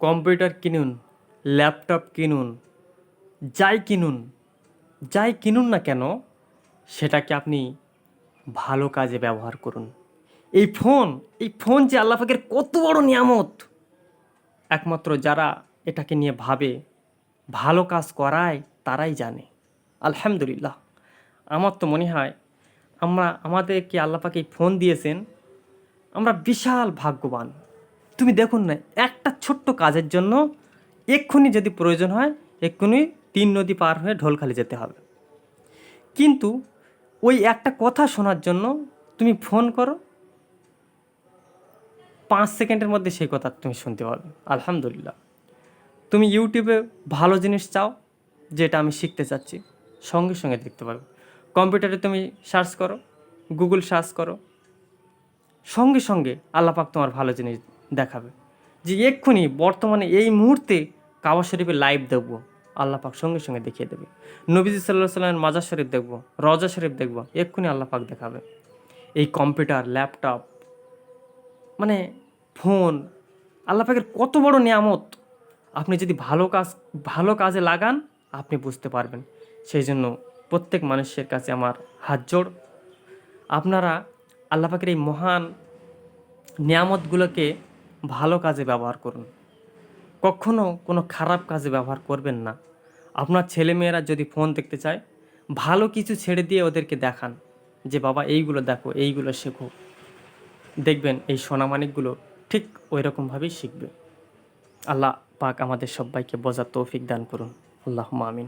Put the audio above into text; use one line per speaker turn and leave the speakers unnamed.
Computer কিনুন, laptop কিনুন, যাই কিনুন না কেন, সেটাকে আপনি ভালো কাজে ব্যবহার করুন। এই ফোন যে আল্লাহ পাকের কত বড় নিয়ামত, একমাত্র যারা এটাকে নিয়ে ভাবে, ভালো কাজ করায়, তারাই জানে। আলহামদুলিল্লাহ, আমার তো মনে হয় আমাদেরকে আল্লাহ পাক এই ফোন দিয়েছেন, আমরা বিশাল ভাগ্যবান। তুমি দেখুন না, একটা ছোট্ট কাজের জন্য এক্ষুনি যদি প্রয়োজন হয়, এক্ষুনি 3 নদী পার হয়ে ঢোলখালি যেতে হবে। কিন্তু ওই একটা কথা শোনার জন্য তুমি ফোন করো, 5 সেকেন্ডের মধ্যে সেই কথা তুমি শুনতে পাবে। আলহামদুলিল্লাহ। তুমি ইউটিউবে ভালো জিনিস চাও, যেটা আমি শিখতে চাচ্ছি, সঙ্গে সঙ্গে দেখতে পারবে। কম্পিউটারে তুমি সার্চ করো, গুগল সার্চ করো, সঙ্গে সঙ্গে আল্লাহ পাক তোমার ভালো জিনিস দেখাবে। যে এক্ষুনি বর্তমানে এই মুহূর্তে কাবা শরীফে লাইভ দেখবো, আল্লাহ পাক সঙ্গে সঙ্গে দেখিয়ে দেবে। নবীজি সাল্লাহ সাল্লামের মাজার শরীফ দেখবো, রজা শরীফ দেখবো, এক্ষুনি আল্লাহ পাক দেখাবে। এই কম্পিউটার, ল্যাপটপ, মানে ফোন, আল্লাহ পাকের কত বড় নিয়ামত। আপনি যদি ভালো কাজে লাগান, আপনি বুঝতে পারবেন। সেই জন্য প্রত্যেক মানুষের কাছে আমার হাত জোড়, আপনারা আল্লাহ পাকের এই মহান নিয়ামতগুলোকে ভালো কাজে ব্যবহার করুন। কখনো কোনো খারাপ কাজে ব্যবহার করবেন না। আপনার ছেলেমেয়েরা যদি ফোন দেখতে চায়, ভালো কিছু ছেড়ে দিয়ে ওদেরকে দেখান, যে বাবা এইগুলো দেখো, এইগুলো শেখো। দেখবেন এই সোনামানিকগুলো ঠিক ওই রকমভাবেই শিখবে। আল্লাহ পাক আমাদের সবাইকে বোঝার তৌফিক দান করুন। আল্লাহুম্মা আমিন।